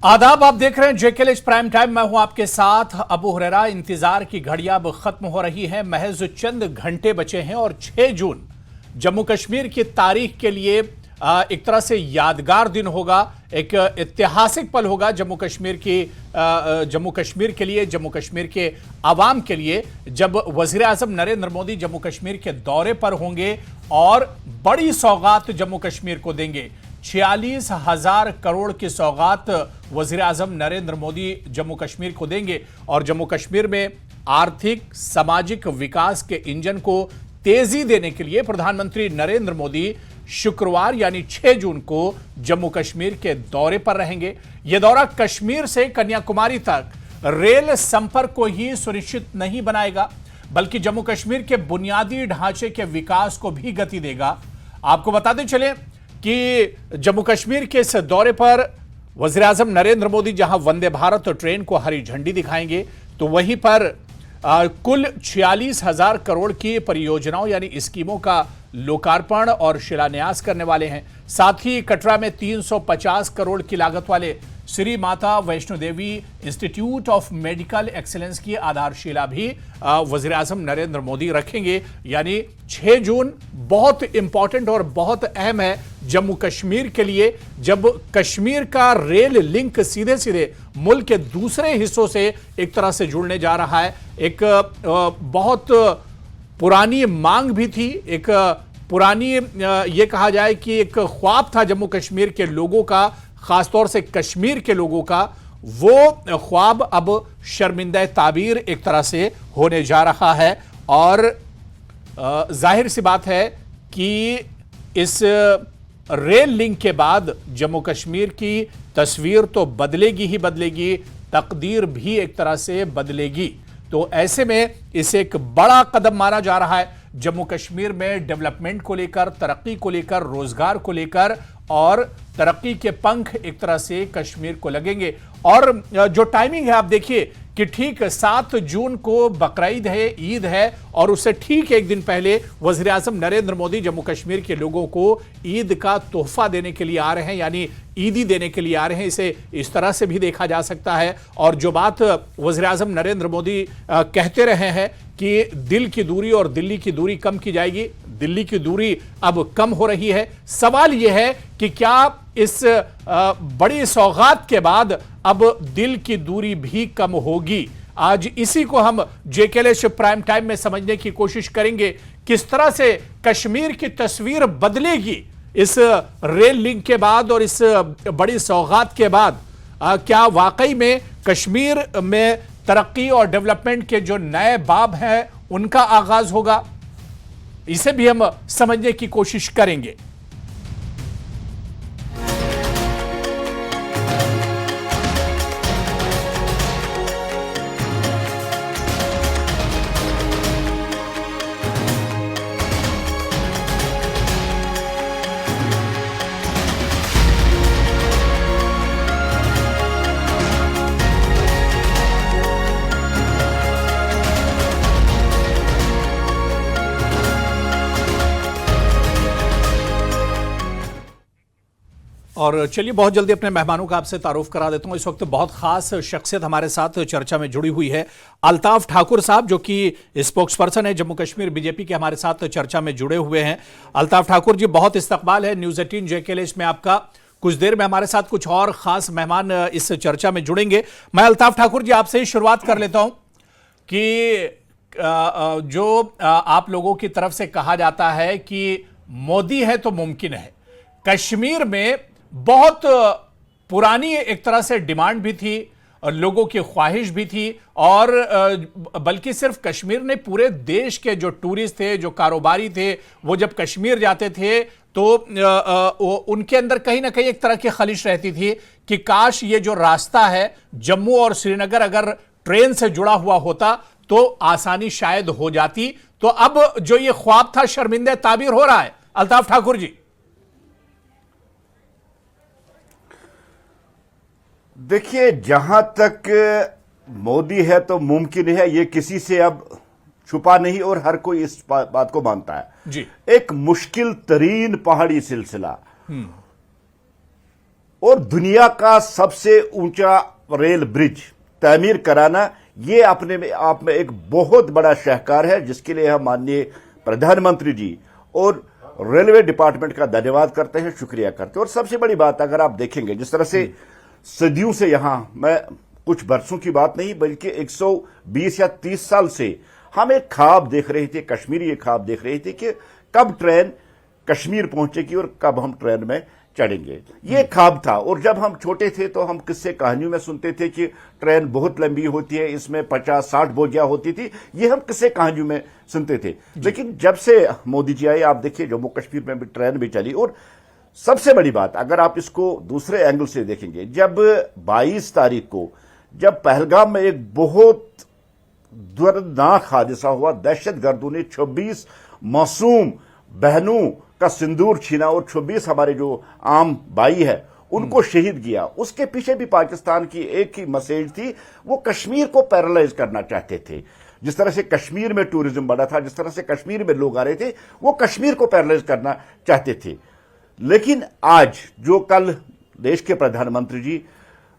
आदाब, आप देख रहे हैं जेकेएल प्राइम टाइम। मैं हूं आपके साथ अबू हुरैरा। इंतजार की घड़ियां अब खत्म हो रही हैं। महज चंद घंटे बचे हैं और 6 जून जम्मू कश्मीर की तारीख के लिए एक तरह से यादगार दिन होगा, एक ऐतिहासिक पल होगा जम्मू कश्मीर के लिए, जम्मू कश्मीर के आवाम के लिए, जब वजीर आजम नरेंद्र मोदी जम्मू कश्मीर के दौरे पर होंगे और बड़ी सौगात जम्मू कश्मीर को देंगे। 46,000 करोड़ की सौगात वजीर आजम नरेंद्र मोदी जम्मू कश्मीर को देंगे और जम्मू कश्मीर में आर्थिक सामाजिक विकास के इंजन को तेजी देने के लिए प्रधानमंत्री नरेंद्र मोदी शुक्रवार यानी 6 जून को जम्मू कश्मीर के दौरे पर रहेंगे। यह दौरा कश्मीर से कन्याकुमारी तक रेल संपर्क को ही सुनिश्चित नहीं बनाएगा, बल्कि जम्मू कश्मीर के बुनियादी ढांचे के विकास को भी गति देगा। आपको बताते चले कि जम्मू कश्मीर के इस दौरे पर वजीर आजम नरेंद्र मोदी जहां वंदे भारत ट्रेन को हरी झंडी दिखाएंगे, तो वहीं पर कुल 46,000 करोड़ की परियोजनाओं यानी स्कीमों का लोकार्पण और शिलान्यास करने वाले हैं। साथ ही कटरा में 350 करोड़ की लागत वाले Shri Mata Vaishno Devi institute of medical excellence की आधारशिला भी वजीर आजम नरेंद्र मोदी रखेंगे। यानी 6 जून बहुत इंपॉर्टेंट और बहुत अहम है जम्मू कश्मीर के लिए, जब कश्मीर का रेल लिंक सीधे सीधे मुल्क के दूसरे हिस्सों से एक तरह से जुड़ने जा रहा है। एक बहुत पुरानी मांग भी थी, एक पुरानी ये कहा जाए कि एक ख्वाब था जम्मू कश्मीर के लोगों का, खासतौर से कश्मीर के लोगों का। वो ख्वाब अब शर्मिंदा ताबीर एक तरह से होने जा रहा है और जाहिर सी बात है कि इस रेल लिंक के बाद जम्मू कश्मीर की तस्वीर तो बदलेगी ही बदलेगी, तकदीर भी एक तरह से बदलेगी। तो ऐसे में इसे एक बड़ा कदम माना जा रहा है जम्मू कश्मीर में डेवलपमेंट को लेकर, तरक्की को लेकर, रोजगार को लेकर, और तरक्की के पंख एक तरह से कश्मीर को लगेंगे। और जो टाइमिंग है आप देखिए कि ठीक 7 जून को बकरीद है, ईद है, और उससे ठीक एक दिन पहले वजीर आजम नरेंद्र मोदी जम्मू कश्मीर के लोगों को ईद का तोहफा देने के लिए आ रहे हैं, यानी ईदी देने के लिए आ रहे हैं। इसे इस तरह से भी देखा जा सकता है। और जो बात वजीर आजम नरेंद्र मोदी कहते रहे हैं कि दिल की दूरी और दिल्ली की दूरी कम की जाएगी, दिल्ली की दूरी अब कम हो रही है। सवाल यह है कि क्या इस बड़ी सौगात के बाद अब दिल की दूरी भी कम होगी? आज इसी को हम जेकेएल प्राइम टाइम में समझने की कोशिश करेंगे, किस तरह से कश्मीर की तस्वीर बदलेगी इस रेल लिंक के बाद और इस बड़ी सौगात के बाद। क्या वाकई में कश्मीर में तरक्की और डेवलपमेंट के जो नए बाब हैं उनका आगाज होगा? इसे भी हम समझने की कोशिश करेंगे। और चलिए बहुत जल्दी अपने मेहमानों का आपसे तारुफ करा देता हूं। इस वक्त बहुत खास शख्सियत हमारे साथ चर्चा में जुड़ी हुई है। अल्ताफ ठाकुर साहब, जो कि स्पोक्स पर्सन है जम्मू कश्मीर बीजेपी के, हमारे साथ चर्चा में जुड़े हुए हैं। अल्ताफ ठाकुर जी, बहुत इस्तकबाल है न्यूज़ 18 जेकेएल में आपका। कुछ देर में हमारे साथ कुछ और खास मेहमान इस चर्चा में जुड़ेंगे। मैं अल्ताफ ठाकुर जी आपसे ही शुरुआत कर लेता हूं कि जो आप लोगों की तरफ से कहा जाता है कि मोदी है तो मुमकिन है, कश्मीर में बहुत पुरानी एक तरह से डिमांड भी थी, लोगों की ख्वाहिश भी थी, और बल्कि सिर्फ कश्मीर ने, पूरे देश के जो टूरिस्ट थे, जो कारोबारी थे, वो जब कश्मीर जाते थे तो उनके अंदर कहीं ना कहीं एक तरह की खलिश रहती थी कि काश ये जो रास्ता है जम्मू और श्रीनगर अगर ट्रेन से जुड़ा हुआ होता तो आसानी शायद हो जाती। तो अब जो ये ख्वाब था शर्मिंदा ताबीर हो रहा है। अल्ताफ ठाकुर जी, देखिए, जहां तक मोदी है तो मुमकिन है, ये किसी से अब छुपा नहीं और हर कोई इस बात को मानता है जी। एक मुश्किल तरीन पहाड़ी सिलसिला और दुनिया का सबसे ऊंचा रेल ब्रिज तामीर कराना, ये अपने में आप में एक बहुत बड़ा शाहकार है, जिसके लिए हम माननीय प्रधानमंत्री जी और रेलवे डिपार्टमेंट का धन्यवाद करते हैं, शुक्रिया करते हैं। और सबसे बड़ी बात अगर आप देखेंगे, जिस तरह से सदियों से यहां, मैं कुछ बरसों की बात नहीं बल्कि 120 या 30 साल से हम एक ख्वाब देख रहे थे, कश्मीरी एक ख्वाब देख रहे थे कि कब ट्रेन कश्मीर पहुंचेगी और कब हम ट्रेन में चढ़ेंगे। ये ख्वाब था। और जब हम छोटे थे तो हम किस्से कहानियों में सुनते थे कि ट्रेन बहुत लंबी होती है, इसमें 50-60 बोगियां होती थी, ये हम किस्से कहानियों में सुनते थे। लेकिन जब से मोदी जी आए, आप देखिए जम्मू कश्मीर में भी ट्रेन भी चली। और सबसे बड़ी बात, अगर आप इसको दूसरे एंगल से देखेंगे, जब 22 तारीख को जब पहलगाम में एक बहुत दर्दनाक हादसा हुआ, दहशतगर्दों ने 26 मासूम बहनों का सिंदूर छीना और 26 हमारे जो आम भाई है उनको शहीद किया, उसके पीछे भी पाकिस्तान की एक ही मैसेज थी, वो कश्मीर को पैरालाइज करना चाहते थे। जिस तरह से कश्मीर में टूरिज्म बढ़ा था, जिस तरह से कश्मीर में लोग आ रहे थे, वो कश्मीर को पैरालाइज करना चाहते थे। लेकिन आज जो कल देश के प्रधानमंत्री जी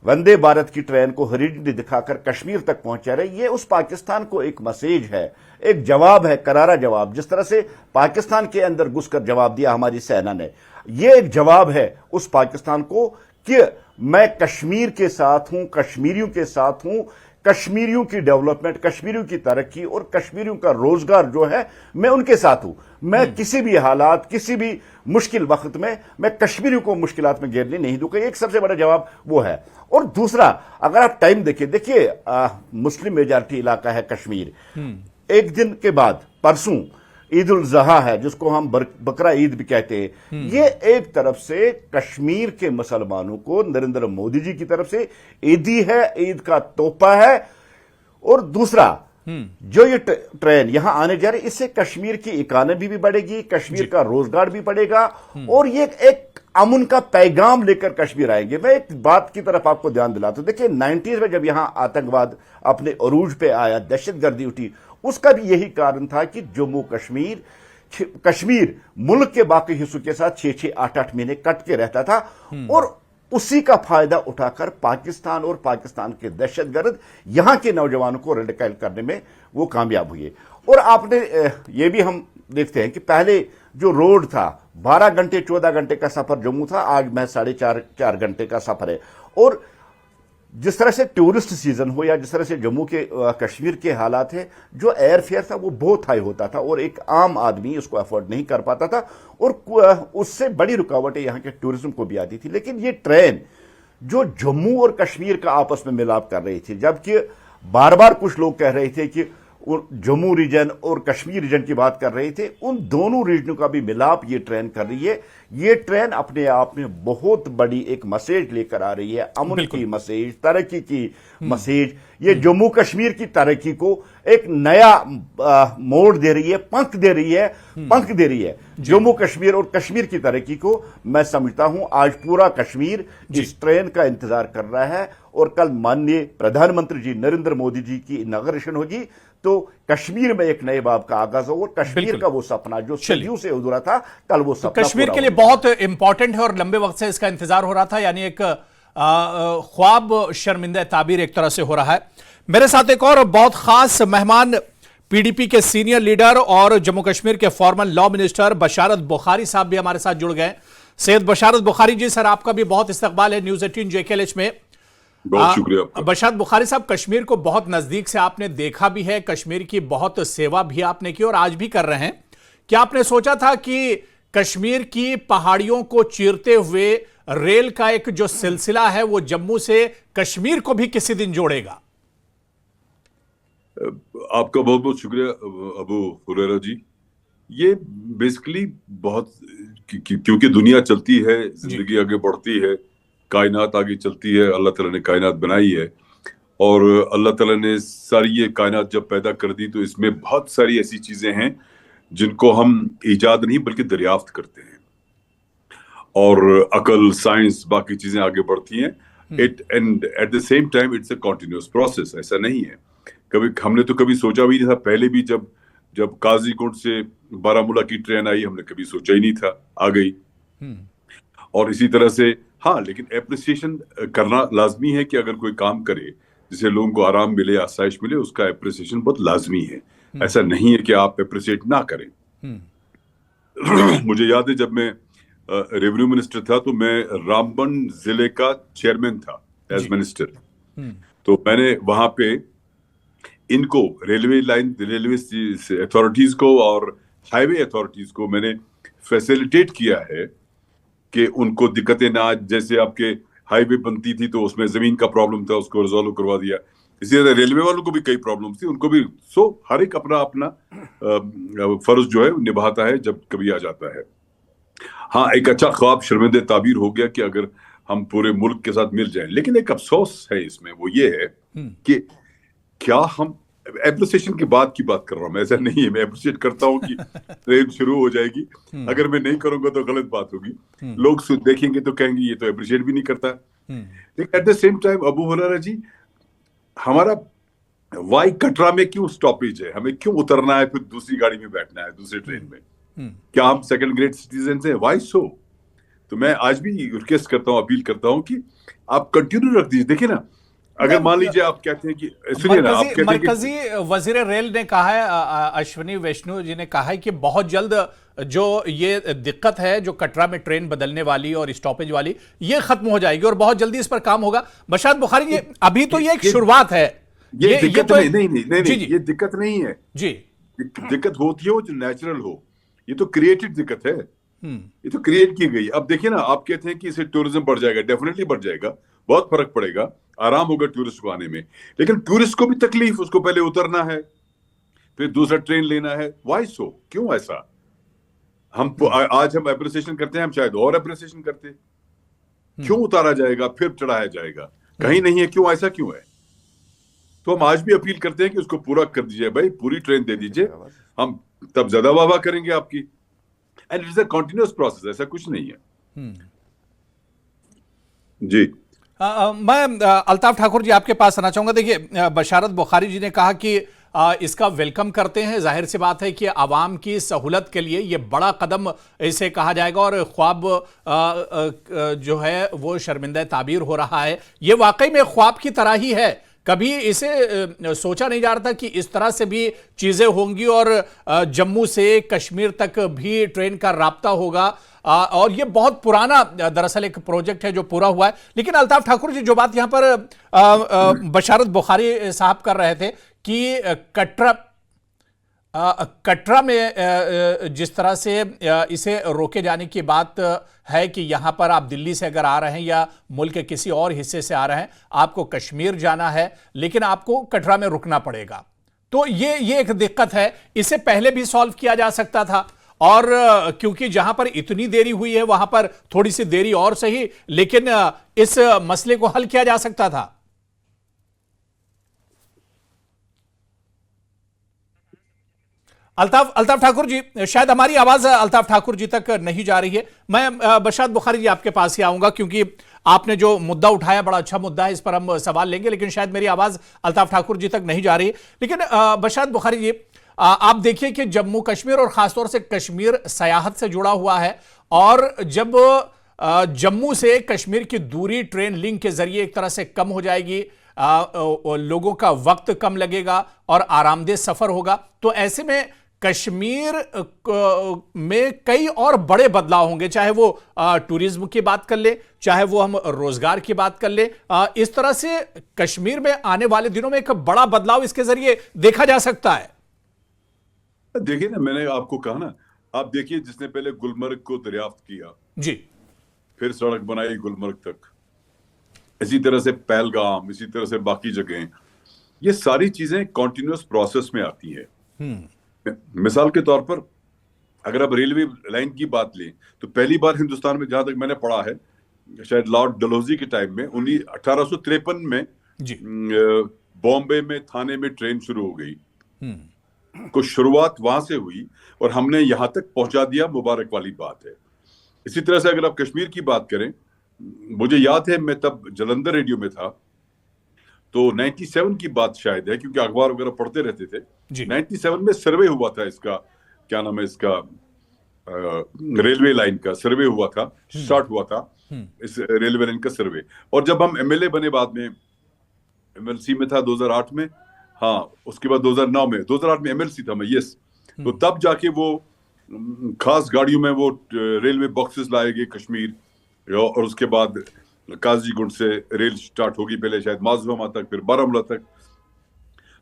वंदे भारत की ट्रेन को हरी झंडी दिखाकर कश्मीर तक पहुंचा रहे, ये उस पाकिस्तान को एक मैसेज है, एक जवाब है, करारा जवाब। जिस तरह से पाकिस्तान के अंदर घुसकर जवाब दिया हमारी सेना ने, ये एक जवाब है उस पाकिस्तान को कि मैं कश्मीर के साथ हूं, कश्मीरियों के साथ हूं, कश्मीरियों की डेवलपमेंट, कश्मीरियों की तरक्की और कश्मीरियों का रोजगार जो है, मैं उनके साथ हूं। मैं किसी भी हालात, किसी भी मुश्किल वक्त में मैं कश्मीरियों को मुश्किलात में घेरने नहीं दूंगा। एक सबसे बड़ा जवाब वो है। और दूसरा, अगर आप टाइम देखिए मुस्लिम मेजॉरिटी इलाका है कश्मीर। एक दिन के बाद परसों ईद उल ज़ुहा है, जिसको हम बकरा ईद भी कहते हैं। ये एक तरफ से कश्मीर के मुसलमानों को नरेंद्र मोदी जी की तरफ से ईदी है, ईद का तोहफा है। और दूसरा, जो ये ट्रेन यहां आने जा रही, इससे कश्मीर की इकोनॉमी भी बढ़ेगी, कश्मीर का रोजगार भी बढ़ेगा और ये एक अमन का पैगाम लेकर कश्मीर आएंगे। मैं एक बात की तरफ आपको ध्यान दिलाता हूं, देखिए 90s में जब यहां आतंकवाद अपने अरूज पे आया, दहशतगर्दी उठी, उसका भी यही कारण था कि जम्मू कश्मीर मुल्क के बाकी हिस्सों के साथ 6-6, 8-8 महीने कट के रहता था। और उसी का फायदा उठाकर पाकिस्तान और पाकिस्तान के दहशतगर्द यहां के नौजवानों को रेडिकल करने में वो कामयाब हुए। और आपने ये भी हम देखते हैं कि पहले जो रोड था 12 घंटे 14 घंटे का सफर जम्मू था, आज मैं 4.5 घंटे का सफर है। और जिस तरह से टूरिस्ट सीजन हो या जिस तरह से जम्मू के कश्मीर के हालात है, जो एयर फेयर था वो बहुत हाई होता था और एक आम आदमी उसको अफोर्ड नहीं कर पाता था और उससे बड़ी रुकावटें यहाँ के टूरिज्म को भी आती थी। लेकिन ये ट्रेन जो जम्मू और कश्मीर का आपस में मिलाप कर रही थी, जबकि बार बार कुछ लोग कह रहे थे कि जम्मू रीजन और कश्मीर रीजन की बात कर रहे थे, उन दोनों रीजनों का भी मिलाप ये ट्रेन कर रही है। ये ट्रेन अपने आप में बहुत बड़ी एक मैसेज लेकर आ रही है, अमन की मैसेज, तरक्की की मैसेज। ये जम्मू कश्मीर की तरक्की को एक नया मोड़ दे रही है, पंख दे रही है जम्मू कश्मीर और कश्मीर की तरक्की को। मैं समझता हूं आज पूरा कश्मीर इस ट्रेन का इंतजार कर रहा है और कल माननीय प्रधानमंत्री जी नरेंद्र मोदी जी की इनॉग्रेशन होगी तो कश्मीर में एक नए बाब का आगाज हो और कश्मीर का वो सपना जो सदियों से अधूरा था, कल वो सपना तो कश्मीर के लिए बहुत इंपॉर्टेंट है और लंबे वक्त से इसका इंतजार हो रहा था, यानी एक ख्वाब शर्मिंदा ताबीर एक तरह से हो रहा है। मेरे साथ एक और बहुत खास मेहमान पीडीपी के सीनियर लीडर और जम्मू कश्मीर के फॉर्मर लॉ मिनिस्टर बशारत बुखारी साहब भी हमारे साथ जुड़ गए। सैयद बशारत बुखारी जी, सर आपका भी बहुत इस्तकबाल है न्यूज 18 JKLH में। बहुत शुक्रिया। बशारत बुखारी साहब, कश्मीर को बहुत नजदीक से आपने देखा भी है, कश्मीर की बहुत सेवा भी आपने की और आज भी कर रहे हैं। क्या आपने सोचा था कि कश्मीर की पहाड़ियों को चीरते हुए रेल का एक जो सिलसिला है वो जम्मू से कश्मीर को भी किसी दिन जोड़ेगा? आपका बहुत बहुत शुक्रिया अबू हुरैरा जी। ये बेसिकली बहुत क्योंकि दुनिया चलती है, जिंदगी आगे बढ़ती है, कायनात आगे चलती है, अल्लाह ताला ने कायनात बनाई है और अल्लाह ताला ने सारी ये कायनात जब पैदा कर दी तो इसमें बहुत सारी ऐसी चीजें हैं जिनको हम ईजाद नहीं बल्कि दरियाफ्त करते हैं और अकल, साइंस, बाकी चीजें आगे बढ़ती हैं। And eight the same time it's a continuous process, ऐसा नहीं है। हमने तो कभी सोचा भी नहीं था, पहले भी जब काजीकोट से बारामूला की ट्रेन आई हमने कभी सोचा ही नहीं था, आ गई। और इसी तरह से हाँ, लेकिन एप्रिसिएशन करना लाजमी है कि अगर कोई काम करे जिससे लोगों को आराम मिले, आसाइश मिले, उसका एप्रिसिएशन बहुत लाजमी है। ऐसा नहीं है कि आप एप्रिसिएट ना करें। मुझे याद है जब मैं रेवेन्यू मिनिस्टर था तो मैं रामबन जिले का चेयरमैन था एज मिनिस्टर। तो मैंने वहां पे इनको रेलवे अथॉरिटीज को और हाईवे अथॉरिटीज को मैंने फैसिलिटेट किया है कि उनको दिक्कतें ना, जैसे आपके हाईवे बनती थी तो उसमें जमीन का प्रॉब्लम था, उसको रिजॉल्व करवा दिया। इसी तरह रेलवे वालों को भी कई प्रॉब्लम्स थी, उनको भी। हर एक अपना अपना फर्ज जो है निभाता है जब कभी आ जाता है। हाँ, एक अच्छा ख्वाब शर्मिंदे ताबीर हो गया कि अगर हम पूरे मुल्क के साथ मिल जाएं, लेकिन एक अफसोस है इसमें, वो ये है कि क्या हम एप्रिसिएशन की बात कर रहा हूं मैं, ऐसा नहीं है। मैं एप्रिशिएट करता हूं कि ट्रेन शुरू हो जाएगी, अगर मैं नहीं करूंगा तो गलत बात होगी, लोग देखेंगे तो कहेंगे ये तो एप्रिशिएट भी नहीं करता। लेकिन at the same time Abu Hurairah ji, हमारा वाई कटरा में क्यों स्टॉपेज है, हमें क्यों उतरना है, फिर दूसरी गाड़ी में बैठना है, दूसरी ट्रेन में? क्या हम सेकंड ग्रेड सिटीजन हैं? वाई सो? तो मैं आज भी रिक्वेस्ट करता हूं, अपील करता हूं कि आप कंटिन्यू रख दीजिए। देखिए ना, अगर मान लीजिए आप कहते हैं कि सुनिए ना, आप कहते हैं मरकजी वजीर रेल ने कहा है, अश्विनी वैष्णव जी ने कहा है कि बहुत जल्द जो ये दिक्कत है, जो कटरा में ट्रेन बदलने वाली और स्टॉपेज वाली, ये खत्म हो जाएगी और बहुत जल्दी इस पर काम होगा। बशारत बुखारी, ये अभी तो ये एक शुरुआत है। ये दिक्कत तो नहीं, ये दिक्कत नहीं है जी। दिक्कत होती है जो नेचुरल हो, ये तो क्रिएटेड दिक्कत है, ये तो क्रिएट की गई। अब देखिए ना, आप कहते हैं कि इससे टूरिज्म बढ़ जाएगा, डेफिनेटली बढ़ जाएगा, बहुत फर्क पड़ेगा, आराम होगा टूरिस्ट को आने में। लेकिन टूरिस्ट को भी तकलीफ, उसको पहले उतरना है, फिर दूसरा ट्रेन लेना है। वाई सो? क्यों ऐसा? आज हम एप्रिसिएशन करते हैं, हम शायद और एप्रिसिएशन करते। क्यों उतारा जाएगा फिर चढ़ाया जाएगा? कहीं नहीं है, क्यों ऐसा क्यों है? तो हम आज भी अपील करते हैं कि उसको पूरा कर दीजिए भाई, पूरी ट्रेन दे दीजिए, हम तब ज्यादा वाह करेंगे आपकी। And it is a continuous process, ऐसा कुछ नहीं है। जी। मैं अल्ताफ ठाकुर जी आपके पास आना चाहूंगा। देखिए, बशारत बुखारी जी ने कहा कि इसका वेलकम करते हैं। जाहिर सी बात है कि आवाम की सहूलत के लिए ये बड़ा कदम इसे कहा जाएगा और ख्वाब जो है वो शर्मिंदा ताबीर हो रहा है। ये वाकई में ख्वाब की तरह ही है। कभी इसे सोचा नहीं जा रहा था कि इस तरह से भी चीजें होंगी और जम्मू से कश्मीर तक भी ट्रेन का राब्ता होगा। और ये बहुत पुराना दरअसल एक प्रोजेक्ट है जो पूरा हुआ है। लेकिन अल्ताफ ठाकुर जी, जो बात यहां पर बशारत बुखारी साहब कर रहे थे कि कटरा में जिस तरह से इसे रोके जाने की बात है कि यहां पर आप दिल्ली से अगर आ रहे हैं या मुल्क के किसी और हिस्से से आ रहे हैं, आपको कश्मीर जाना है लेकिन आपको कटरा में रुकना पड़ेगा, तो ये एक दिक्कत है। इसे पहले भी सॉल्व किया जा सकता था और क्योंकि जहां पर इतनी देरी हुई है वहां पर थोड़ी सी देरी और सही, लेकिन इस मसले को हल किया जा सकता था। अल्ताफ ठाकुर जी, शायद हमारी आवाज अल्ताफ ठाकुर जी तक नहीं जा रही है। मैं बशारत बुखारी जी आपके पास ही आऊंगा क्योंकि आपने जो मुद्दा उठाया बड़ा अच्छा मुद्दा है, इस पर हम सवाल लेंगे, लेकिन शायद मेरी आवाज अल्ताफ ठाकुर जी तक नहीं जा रही। लेकिन बशारत बुखारी जी, आप देखिए कि जम्मू कश्मीर और खासतौर से कश्मीर सयाहत से जुड़ा हुआ है और जब जम्मू से कश्मीर की दूरी ट्रेन लिंक के जरिए एक तरह से कम हो जाएगी, लोगों का वक्त कम लगेगा और आरामदेह सफर होगा, तो ऐसे में कश्मीर में कई और बड़े बदलाव होंगे, चाहे वो टूरिज्म की बात कर ले, चाहे वो हम रोजगार की बात कर ले। इस तरह से कश्मीर में आने वाले दिनों में एक बड़ा बदलाव इसके जरिए देखा जा सकता है। देखिए ना, मैंने आपको कहा ना, आप देखिए जिसने पहले गुलमर्ग को दरियाफ्त किया जी, फिर सड़क बनाई गुलमर्ग तक, इसी तरह से पहलगाम, इसी तरह से बाकी जगहें, ये सारी चीजें कॉन्टिन्यूअस प्रोसेस में आती है। मिसाल के तौर पर अगर आप रेलवे लाइन की बात लें तो पहली बार हिंदुस्तान में, जहां तक मैंने पढ़ा है, शायद लॉर्ड डलहौजी के टाइम में 1853 में बॉम्बे में थाने में ट्रेन शुरू हो गई। को शुरुआत वहां से हुई और हमने यहां तक पहुंचा दिया, मुबारक वाली बात है। इसी तरह से अगर आप कश्मीर की बात करें, मुझे याद है मैं तब जलंधर रेडियो में था, तो 97 की बात शायद है क्योंकि अखबार वगैरह पढ़ते रहते थे। 97 में सर्वे हुआ था इसका, क्या नाम है इसका, रेलवे लाइन का सर्वे हुआ था, स्टार्ट हुआ था इस रेलवे लाइन का सर्वे। और जब हम एमएलए बने, बाद में एमएलसी में था 2008 में, हाँ उसके बाद 2008 में एमएलसी था मैं, यस। तो तब जाके वो खास गाड़ियों में वो रेलवे बॉक्सेस लाए गए कश्मीर, और उसके बाद काजीगुंड से रेल स्टार्ट होगी, पहले शायद माजोमा तक, फिर बारामूला तक।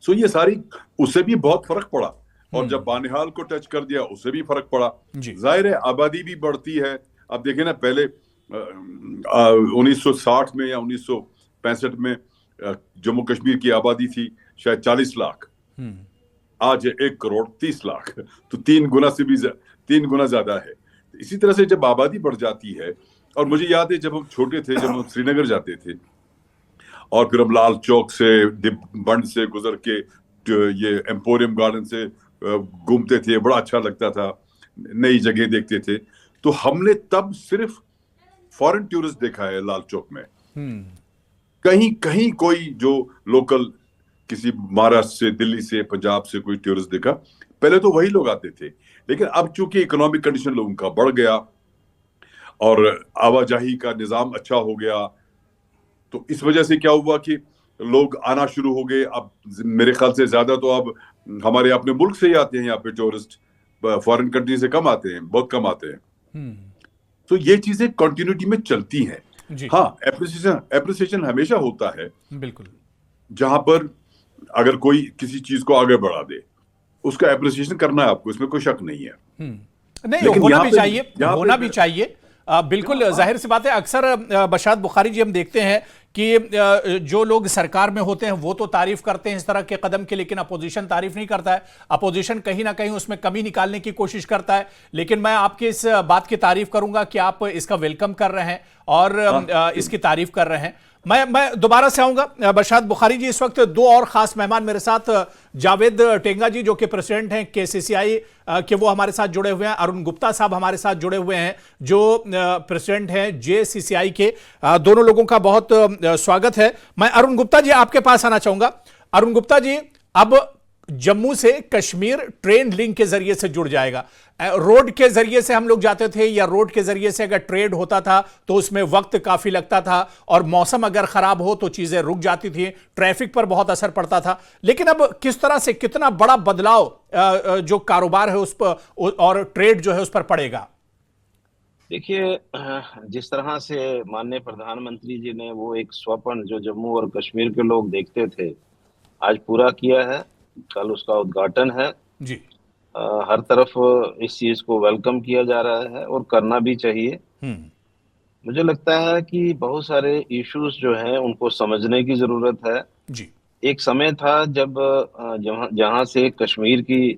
सो ये सारी, उससे भी बहुत फर्क पड़ा। और जब बानिहाल को टच कर दिया, उससे भी फर्क पड़ा। जाहिर है आबादी भी बढ़ती है। अब देखें ना, पहले 1960 में या 1965 में जम्मू कश्मीर की आबादी थी शायद 40 लाख, आज 1,30,00,000, तो 3 गुना ज्यादा है। इसी तरह से जब आबादी बढ़ जाती है, और मुझे याद है जब हम छोटे थे, जब हम श्रीनगर जाते थे और फिर हम लाल चौक से, बंड से गुजर के ये एम्पोरियम गार्डन से घूमते थे, बड़ा अच्छा लगता था, नई जगह देखते थे। तो हमने तब सिर्फ फॉरेन टूरिस्ट देखा है लाल चौक में। कहीं कहीं कोई जो लोकल, किसी महाराष्ट्र से, दिल्ली से, पंजाब से कोई टूरिस्ट देखा, पहले तो वही लोग आते थे। लेकिन अब चूंकि इकोनॉमिक कंडीशन लोगों का बढ़ गया और आवाजाही का निजाम अच्छा हो गया, तो इस वजह से क्या हुआ कि लोग आना शुरू हो गए। अब मेरे ख्याल से ज्यादा तो अब हमारे अपने मुल्क से ही आते हैं यहाँ पे टूरिस्ट, फॉरेन कंट्री से कम आते हैं, बहुत कम आते हैं। तो ये चीजें कंटिन्यूटी में चलती हैं। हाँ, एप्रिसिएशन हमेशा होता है, बिल्कुल। जहां पर अगर कोई किसी चीज को आगे बढ़ा दे, उसका एप्रिसिएशन करना है आपको, इसमें कोई शक नहीं है। नहीं, होना भी चाहिए, होना भी चाहिए। बिल्कुल जाहिर सी बात है। अक्सर बशारत बुखारी जी हम देखते हैं कि जो लोग सरकार में होते हैं वो तो तारीफ करते हैं इस तरह के कदम की, लेकिन अपोजिशन तारीफ नहीं करता है। अपोजिशन कहीं ना कहीं उसमें कमी निकालने की कोशिश करता है। लेकिन मैं आपकी इस बात की तारीफ करूंगा कि आप इसका वेलकम कर रहे हैं और इसकी तारीफ कर रहे हैं। मैं दोबारा से आऊंगा बशारत बुखारी जी। इस वक्त दो और खास मेहमान मेरे साथ, जावेद टेंगा जी जो कि प्रेसिडेंट हैं केसीसीआई के, वो हमारे साथ जुड़े हुए हैं। अरुण गुप्ता साहब हमारे साथ जुड़े हुए हैं जो प्रेसिडेंट हैं जेसीसीआई के। दोनों लोगों का बहुत स्वागत है। मैं अरुण गुप्ता जी आपके पास आना चाहूंगा। अरुण गुप्ता जी, अब जम्मू से कश्मीर ट्रेन लिंक के जरिए से जुड़ जाएगा। रोड के जरिए से हम लोग जाते थे, या रोड के जरिए से अगर ट्रेड होता था तो उसमें वक्त काफी लगता था, और मौसम अगर खराब हो तो चीजें रुक जाती थी, ट्रैफिक पर बहुत असर पड़ता था। लेकिन अब किस तरह से, कितना बड़ा बदलाव जो कारोबार है उस पर और ट्रेड जो है उस पर पड़ेगा? देखिए, जिस तरह से माननीय प्रधानमंत्री जी ने वो एक स्वप्न जो जम्मू और कश्मीर के लोग देखते थे, आज पूरा किया है। कल उसका उद्घाटन है जी। हर तरफ इस चीज को वेलकम किया जा रहा है और करना भी चाहिए। मुझे लगता है कि बहुत सारे इश्यूज जो हैं उनको समझने की जरूरत है जी। एक समय था जब जहां से कश्मीर की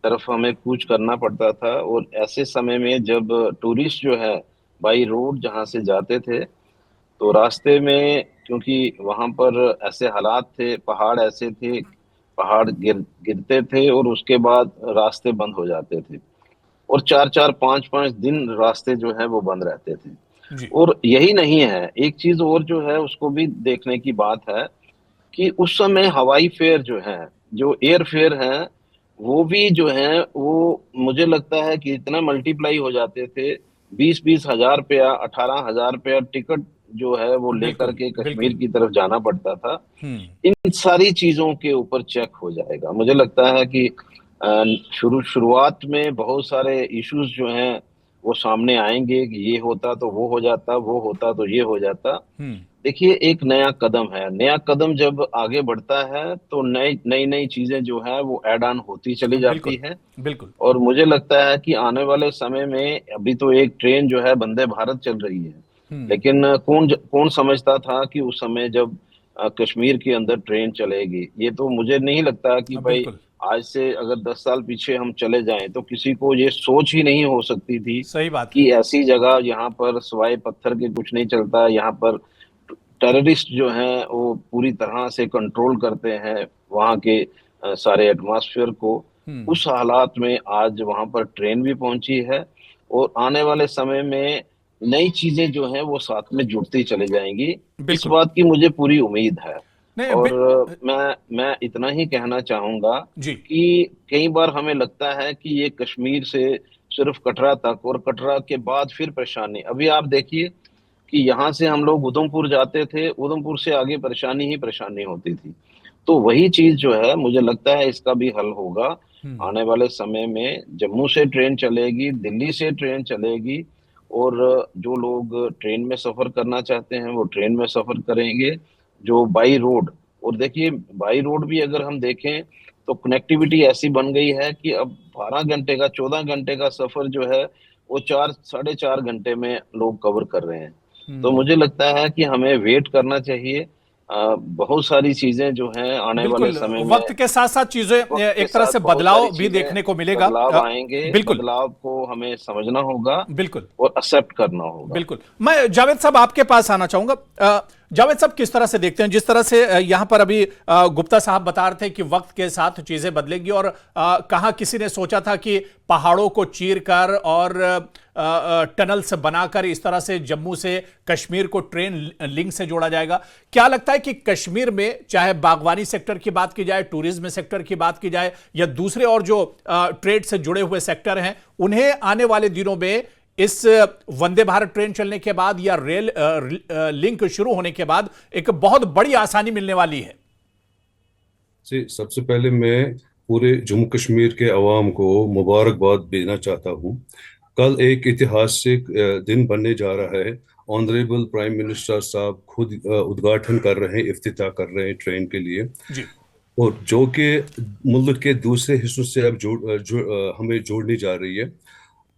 तरफ हमें कूच करना पड़ता था, और ऐसे समय में जब टूरिस्ट जो है बाई रोड जहां से जाते थे, तो रास्ते में क्योंकि वहां पर ऐसे हालात थे, पहाड़ ऐसे थे, पहाड़ गिरते थे और उसके बाद रास्ते बंद हो जाते थे, और 4-4, 5-5 दिन रास्ते जो है वो बंद रहते थे। और यही नहीं है, एक चीज और जो है उसको भी देखने की बात है कि उस समय हवाई फेयर जो है, जो एयर फेयर है, वो भी जो है वो मुझे लगता है कि इतना मल्टीप्लाई हो जाते थे। 20-20 हजार रुपया, 18 हजार रुपया टिकट जो है वो लेकर के कश्मीर की तरफ जाना पड़ता था। इन सारी चीजों के ऊपर चेक हो जाएगा। मुझे लगता है कि शुरुआत में बहुत सारे इश्यूज जो हैं वो सामने आएंगे कि ये होता तो वो हो जाता, वो होता तो ये हो जाता। देखिए, एक नया कदम है, नया कदम जब आगे बढ़ता है तो नई चीजें जो है वो ऐड ऑन होती चली जाती है। बिल्कुल। और मुझे लगता है कि आने वाले समय में, अभी तो एक ट्रेन जो है वंदे भारत चल रही है, लेकिन कौन समझता था कि उस समय जब कश्मीर के अंदर ट्रेन चलेगी। ये तो मुझे नहीं लगता कि भाई आज से अगर 10 साल पीछे हम चले जाएं तो किसी को ये सोच ही नहीं हो सकती थी। सही बात कि ऐसी जगह यहाँ पर सिवाय पत्थर के कुछ नहीं चलता, यहाँ पर टेररिस्ट जो हैं वो पूरी तरह से कंट्रोल करते हैं वहाँ के सारे एटमॉस्फेयर को। उस हालात में आज वहाँ पर ट्रेन भी पहुंची है, और आने वाले समय में नई चीजें जो हैं वो साथ में जुड़ती चली जाएंगी। इस बात की मुझे पूरी उम्मीद है। और मैं इतना ही कहना चाहूंगा कि कई बार हमें लगता है कि ये कश्मीर से सिर्फ कटरा तक, और कटरा के बाद फिर परेशानी। अभी आप देखिए कि यहाँ से हम लोग उधमपुर जाते थे, उधमपुर से आगे परेशानी ही परेशानी होती थी। तो वही चीज जो है, मुझे लगता है इसका भी हल होगा आने वाले समय में। जम्मू से ट्रेन चलेगी, दिल्ली से ट्रेन चलेगी, और जो लोग ट्रेन में सफर करना चाहते हैं वो ट्रेन में सफर करेंगे, जो बाई रोड। और देखिए बाई रोड भी अगर हम देखें तो कनेक्टिविटी ऐसी बन गई है कि अब 12 घंटे का, 14 घंटे का सफर जो है वो 4 साढ़े 4 घंटे में लोग कवर कर रहे हैं। तो मुझे लगता है कि हमें वेट करना चाहिए। बहुत सारी चीजें जो हैं आने वाले बिल्कुल, समय में, वक्त के साथ साथ चीजें वक्त के एक तरह साथ से बहुत बदलाव सारी भी चीजें, देखने को मिलेगा। बदलाव आएंगे। बिल्कुल बदलाव को हमें समझना होगा बिल्कुल और एक्सेप्ट करना होगा। बिल्कुल। मैं जावेद साहब आपके पास आना चाहूंगा। जावेद साहब, किस तरह से देखते हैं, जिस तरह से यहां पर अभी गुप्ता साहब बता रहे थे कि वक्त के साथ चीजें बदलेंगी, और कहां किसी ने सोचा था कि पहाड़ों को चीरकर और टनल से बनाकर इस तरह से जम्मू से कश्मीर को ट्रेन लिंक से जोड़ा जाएगा। क्या लगता है कि कश्मीर में चाहे बागवानी सेक्टर की बात की जाए, टूरिज्म सेक्टर की बात की जाए, या दूसरे और जो ट्रेड से जुड़े हुए सेक्टर हैं, उन्हें आने वाले दिनों में इस वंदे भारत ट्रेन चलने के बाद या रेल लिंक शुरू होने के बाद एक बहुत बड़ी आसानी मिलने वाली है? सबसे पहले मैं पूरे जम्मू कश्मीर के अवाम को मुबारकबाद देना चाहता हूँ। कल एक ऐतिहासिक दिन बनने जा रहा है। ऑनरेबल प्राइम मिनिस्टर साहब खुद उद्घाटन कर रहे हैं, इफ्तिताह कर रहे हैं ट्रेन के लिए जी। और जो कि मुल्क के दूसरे हिस्सों से अब हमें जोड़नी जा रही है।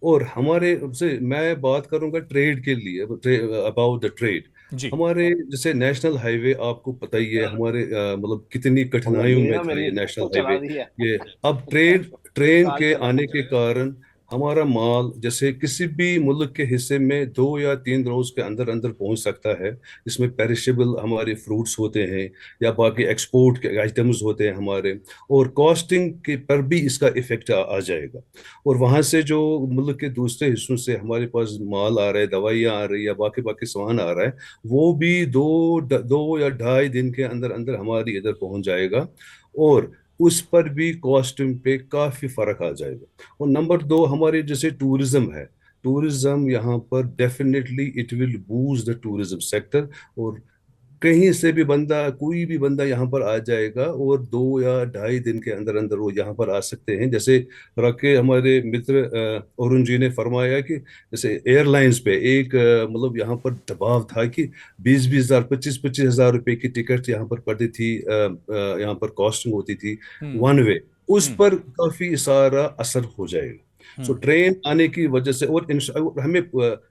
और हमारे से मैं बात करूंगा ट्रेड के लिए, अबाउट द ट्रेड। हमारे जैसे नेशनल हाईवे आपको पता ही है, हमारे मतलब कितनी कठिनाइयों में था ये नेशनल हाईवे। ये अब ट्रेन के आने के कारण हमारा माल जैसे किसी भी मुल्क के हिस्से में 2 या 3 रोज के अंदर अंदर पहुंच सकता है। इसमें पेरिशेबल हमारे फ्रूट्स होते हैं या बाकी एक्सपोर्ट के आइटम्स होते हैं हमारे, और कॉस्टिंग के पर भी इसका इफेक्ट आ जाएगा। और वहां से जो मुल्क के दूसरे हिस्सों से हमारे पास माल आ रहा है, दवाइयाँ आ रही है या बाकी सामान आ रहा है, वो भी दो या 2.5 दिन के अंदर अंदर हमारी इधर पहुंच जाएगा, और उस पर भी कॉस्ट्यूम पे काफी फर्क आ जाएगा। और नंबर 2 हमारे जैसे टूरिज्म है, टूरिज्म यहाँ पर definitely it will boost the tourism sector. और कहीं से भी कोई भी बंदा यहाँ पर आ जाएगा और 2 या 2.5 दिन के अंदर अंदर वो यहाँ पर आ सकते हैं। जैसे रखे हमारे मित्र अरुण जी ने फरमाया कि जैसे एयरलाइंस पे एक मतलब यहाँ पर दबाव था कि 20-20 हजार 25-25 हजार रुपए की टिकट यहाँ पर पड़ती थी, यहाँ पर कॉस्टिंग होती थी वन वे, उस पर काफी सारा असर हो जाएगा। सो ट्रेन आने की वजह से, और हमें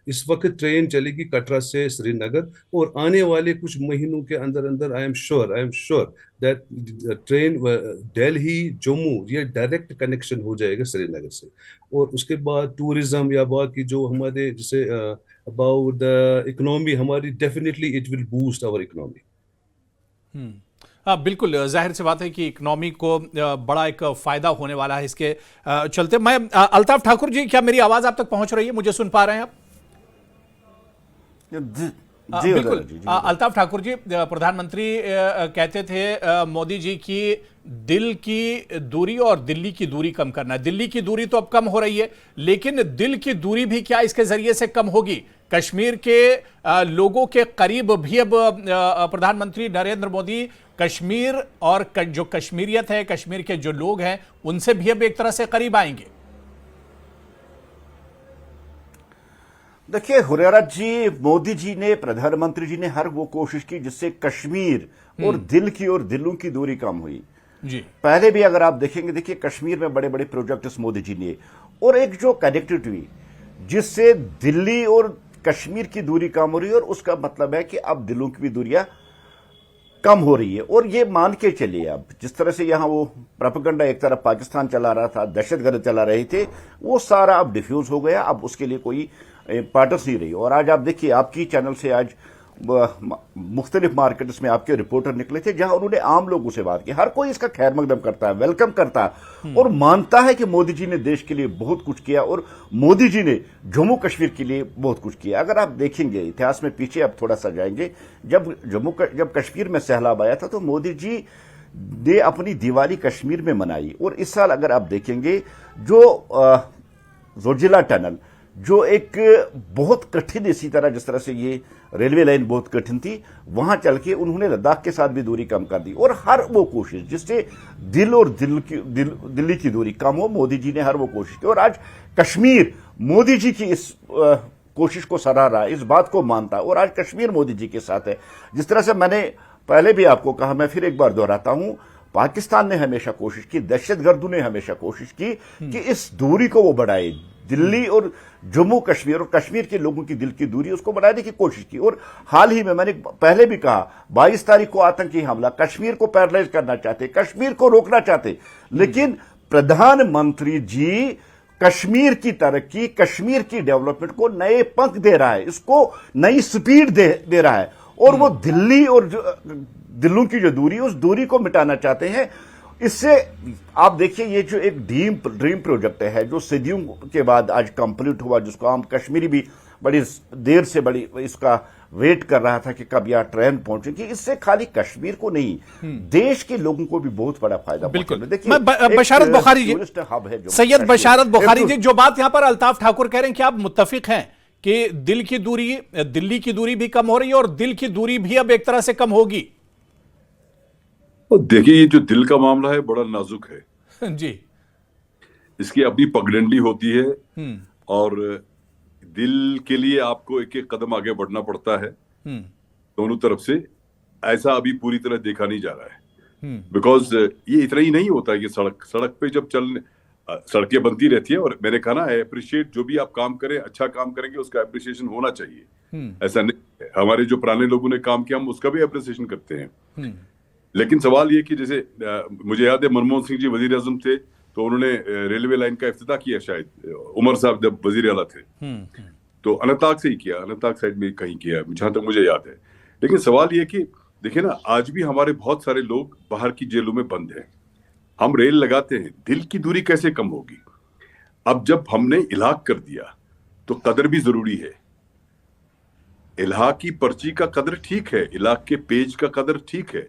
इस वक्त ट्रेन चलेगी कटरा से श्रीनगर, और आने वाले कुछ महीनों के अंदर अंदर I am sure that train Delhi Jammu ये डायरेक्ट कनेक्शन हो जाएगा श्रीनगर से। और उसके बाद टूरिज्म या बाकी जो हमारे जैसे अबाउट द इकोनॉमी हमारी, definitely it will boost our economy. हाँ, बिल्कुल जाहिर सी बात है कि इकोनॉमी को बड़ा एक फायदा होने वाला है इसके चलते। मैं अल्ताफ ठाकुर जी, क्या मेरी आवाज आप तक पहुंच रही है? मुझे सुन पा रहे हैं आप? बिल्कुल। अल्ताफ ठाकुर जी, प्रधानमंत्री कहते थे मोदी जी की दिल की दूरी और दिल्ली की दूरी कम करना। दिल्ली की दूरी तो अब कम हो रही है, लेकिन दिल की दूरी भी क्या इसके जरिए से कम होगी? कश्मीर के लोगों के करीब भी अब प्रधानमंत्री नरेंद्र मोदी कश्मीर और जो कश्मीरियत है, कश्मीर के जो लोग हैं, उनसे भी अब एक तरह से करीब आएंगे। देखिए हुरेरा जी, मोदी जी ने, प्रधानमंत्री जी ने हर वो कोशिश की जिससे कश्मीर और दिल की और दिलों की दूरी कम हुई जी। पहले भी अगर आप देखेंगे, देखिए कश्मीर में बड़े बड़े प्रोजेक्ट्स मोदी जी ने, और एक जो कनेक्टिविटी जिससे दिल्ली और कश्मीर की दूरी कम हो रही है, और उसका मतलब है कि अब दिलों की भी दूरियां कम हो रही है। और ये मान के चलिए, अब जिस तरह से यहां वो प्रोपेगेंडा एक तरफ पाकिस्तान चला रहा था, दहशतगर्द चला रहे थे, वो सारा अब डिफ्यूज हो गया। अब उसके लिए कोई इंपॉर्टेंस नहीं रही। और आज आप देखिए, आपकी चैनल से आज मुख्तलिफ मार्केट्स में आपके रिपोर्टर निकले थे, जहां उन्होंने आम लोगों से बात की। हर कोई इसका खैर मकदम करता है, वेलकम करता है, और मानता है कि मोदी जी ने देश के लिए बहुत कुछ किया, और मोदी जी ने जम्मू कश्मीर के लिए बहुत कुछ किया। अगर आप देखेंगे इतिहास में पीछे, अब थोड़ा सा जाएंगे, जब कश्मीर में सैलाब आया था तो मोदी जी ने अपनी दिवाली कश्मीर में मनाई। और इस साल अगर आप देखेंगे, जो जोजिला टनल, जो एक बहुत कठिन, इसी तरह जिस तरह से ये रेलवे लाइन बहुत कठिन थी, वहां चल के उन्होंने लद्दाख के साथ भी दूरी कम कर दी। और हर वो कोशिश जिससे दिल्ली की दूरी कम हो, मोदी जी ने हर वो कोशिश की। और आज कश्मीर मोदी जी की इस कोशिश को सराह रहा है, इस बात को मानता है, और आज कश्मीर मोदी जी के साथ है। जिस तरह से मैंने पहले भी आपको कहा, मैं फिर एक बार दोहराता हूं, पाकिस्तान ने हमेशा कोशिश की, दहशतगर्दों ने हमेशा कोशिश की कि इस दूरी को वो बढ़ाए, दिल्ली और जम्मू कश्मीर और कश्मीर के लोगों की दिल की दूरी उसको बढ़ाने की कोशिश की। और हाल ही में मैंने पहले भी कहा, 22 तारीख को आतंकी हमला, कश्मीर को पैरालाइज करना चाहते, कश्मीर को रोकना चाहते, लेकिन प्रधानमंत्री जी कश्मीर की तरक्की, कश्मीर की डेवलपमेंट को नए पंख दे रहा है, इसको नई स्पीड दे रहा है। और वो दिल्ली और दिल्ली की जो दूरी, उस दूरी को मिटाना चाहते हैं। इससे आप देखिए, ये जो एक ड्रीम प्रोजेक्ट है, जो सदियों के बाद आज कंप्लीट हुआ, जिसको हम कश्मीरी भी बड़ी देर से बड़ी इसका वेट कर रहा था कि कब यह ट्रेन पहुंचेगी, इससे खाली कश्मीर को नहीं, देश के लोगों को भी बहुत बड़ा फायदा। बिल्कुल। बशारत बुखारी जी, हब है जो सैयद बशारत बुखारी जी, जो बात यहां पर अल्ताफ ठाकुर कह रहे हैं कि आप मुत्तफिक हैं कि दिल्ली की दूरी भी कम हो रही है और दिल की दूरी भी अब एक तरह से कम होगी। देखिए, ये जो दिल का मामला है बड़ा नाजुक है जी। इसकी अपनी पगडंडी होती है और दिल के लिए आपको एक एक कदम आगे बढ़ना पड़ता है दोनों तरफ से। ऐसा अभी पूरी तरह देखा नहीं जा रहा है, बिकॉज ये इतना ही नहीं होता है कि सड़क पे जब सड़कें बनती रहती है, और मैंने कहा ना, अप्रिशिएट, जो भी आप काम करें, अच्छा काम करेंगे उसका अप्रिसिएशन होना चाहिए। ऐसा नहीं है, हमारे जो पुराने लोगों ने काम किया हम उसका भी अप्रिसिएशन करते हैं। लेकिन सवाल ये कि जैसे मुझे याद है मनमोहन सिंह जी वजीर आजम थे, तो उन्होंने रेलवे लाइन का इफ्तिताह किया, शायद उमर साहब जब वजीर आला थे, तो अनंतनाग से ही किया, अनंतनाग साइड में कहीं किया, जहां तक मुझे याद है। लेकिन सवाल ये कि देखिए ना, आज भी हमारे बहुत सारे लोग बाहर की जेलों में बंद हैं, हम रेल लगाते हैं, दिल की दूरी कैसे कम होगी? अब जब हमने इलाक कर दिया तो कदर भी जरूरी है। इलाक की पर्ची का कदर ठीक है, इलाक के पेज का कदर ठीक है,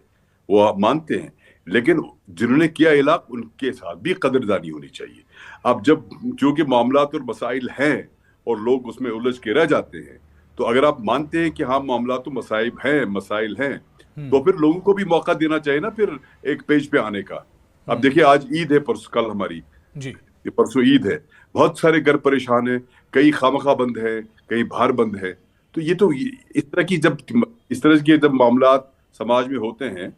वो आप मानते हैं, लेकिन जिन्होंने किया इलाक, उनके साथ भी कदरदानी होनी चाहिए। अब जब क्योंकि मामलात और मसाइल हैं और लोग उसमें उलझ के रह जाते हैं, तो अगर आप मानते हैं कि हाँ मामलात और मसाइल हैं, तो फिर लोगों को भी मौका देना चाहिए ना फिर एक पेज पे आने का। अब देखिए, आज ईद है, परसों कल हमारी जी, ये परसों ईद है, बहुत सारे घर परेशान हैं, कई खामखा बंद है, कई बाहर बंद है। तो इस तरह के जब मामलात समाज में होते हैं,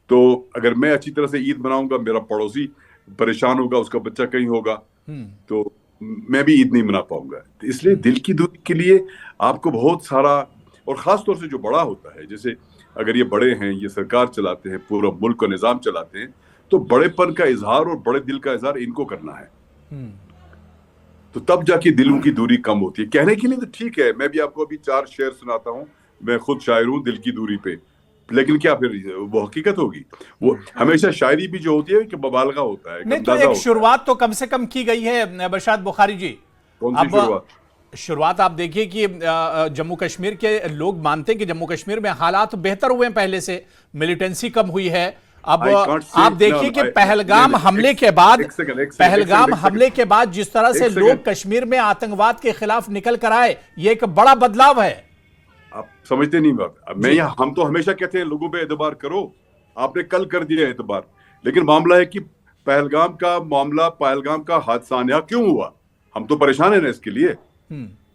तो अगर मैं अच्छी तरह से ईद मनाऊंगा, मेरा पड़ोसी परेशान होगा, उसका बच्चा कहीं होगा, तो मैं भी ईद नहीं मना पाऊंगा। तो इसलिए दिल की दूरी के लिए आपको बहुत सारा, और खास तौर से जो बड़ा होता है, जैसे अगर ये बड़े हैं, ये सरकार चलाते हैं, पूरा मुल्क का निजाम चलाते हैं, तो बड़ेपन का इजहार और बड़े दिल का इजहार इनको करना है, तो तब जाके दिलों की दूरी कम होती है। कहने के लिए तो ठीक है, मैं भी आपको अभी 4 शेर सुनाता हूँ, मैं खुद शायर हूँ दिल की दूरी पे, लेकिन क्या फिर वो हकीकत होगी? वो हमेशा शायरी भी जो होती है कि मुबालगा होता है, नहीं, तो एक शुरुआत तो कम से कम की गई है बशारत बुखारी जी। कौन सी शुरुआत आप देखिए कि जम्मू कश्मीर के लोग मानते हैं कि जम्मू कश्मीर में हालात बेहतर हुए हैं, पहले से मिलिटेंसी कम हुई है। अब आप देखिए कि पहलगाम हमले के बाद जिस तरह से लोग कश्मीर में आतंकवाद के खिलाफ निकल कर आए, ये एक बड़ा बदलाव है। आप समझते नहीं बात। हम तो हमेशा कहते हैं लोगों पे एतबार करो, आपने कल कर दिया एतबार, लेकिन मामला है कि पहलगाम का हादसा क्यों हुआ? हम तो परेशान है ना इसके लिए।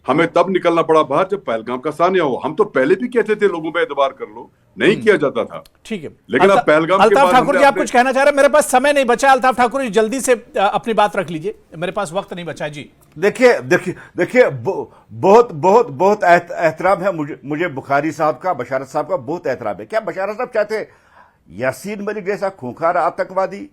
हमें तब निकलना पड़ा बाहर जब पहलगाम का सानिया हुआ। हम तो पहले भी कहते थे लोगों पे एतबार कर लो, नहीं किया जाता था। ठीक है, लेकिन अब पहलगाम के अल्ताफ ठाकुर जी, आप कुछ कहना चाह रहे हैं? मेरे पास समय नहीं बचा। अल्ताफ ठाकुर जी, जल्दी से अपनी बात रख लीजिए, मेरे पास वक्त नहीं बचा जी। देखिए बहुत एहतराम है मुझे बुखारी साहब का, बशारत साहब का बहुत एहतराम है। क्या बशारत साहब चाहते हैं यासीन मलिक जैसा खूंखार आतंकवादी,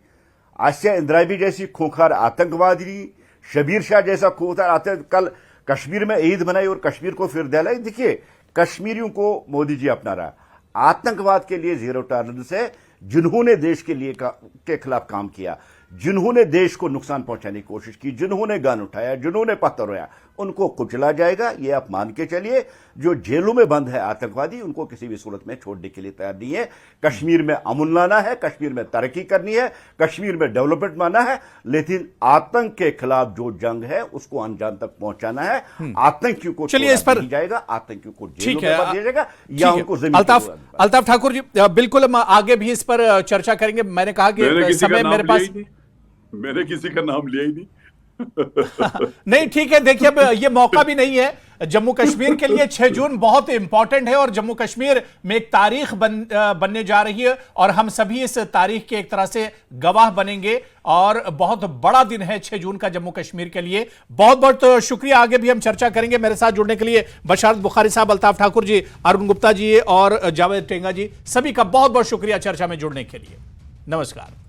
आसिया इंद्राबी जैसी खूंखार आतंकवादी, शबीर शाह जैसा खूंखार आतंक कल कश्मीर में ईद मनाई और कश्मीर को फिर दहलाई? देखिए, कश्मीरियों को मोदी जी अपना रहा, आतंकवाद के लिए जीरो टॉलरेंस है, जिन्होंने देश के खिलाफ काम किया, जिन्होंने देश को नुकसान पहुंचाने की कोशिश की, जिन्होंने गन उठाया, जिन्होंने पत्थर रोया, उनको कुचला जाएगा। ये आप मान के चलिए। जो जेलों में बंद है आतंकवादी, उनको किसी भी सूरत में छोड़ने के लिए तैयार नहीं है। कश्मीर में अमन लाना है, कश्मीर में तरक्की करनी है, कश्मीर में डेवलपमेंट माना है, लेकिन आतंक के खिलाफ जो जंग है उसको अंजाम तक पहुंचाना है। आतंकियों को चलिए इस पर जाएगा, आतंकियों को जेलों ठीक में है बंद किया जाएगा या उनको जमीन। अल्ताफ ठाकुर जी, बिल्कुल हम आगे भी इस पर चर्चा करेंगे। मैंने कहा कि समय मेरे पास, मैंने किसी का नाम लिया ही नहीं। नहीं ठीक है, देखिए अब ये मौका भी नहीं है। जम्मू कश्मीर के लिए 6 जून बहुत इंपॉर्टेंट है और जम्मू कश्मीर में एक तारीख बनने जा रही है और हम सभी इस तारीख के एक तरह से गवाह बनेंगे और बहुत बड़ा दिन है 6 जून का जम्मू कश्मीर के लिए। बहुत बहुत शुक्रिया। आगे भी हम चर्चा करेंगे। मेरे साथ जुड़ने के लिए बशारत बुखारी साहब, अल्ताफ ठाकुर जी, अरुण गुप्ता जी और जावेद टेंगा जी, सभी का बहुत बहुत शुक्रिया चर्चा में जुड़ने के लिए। नमस्कार।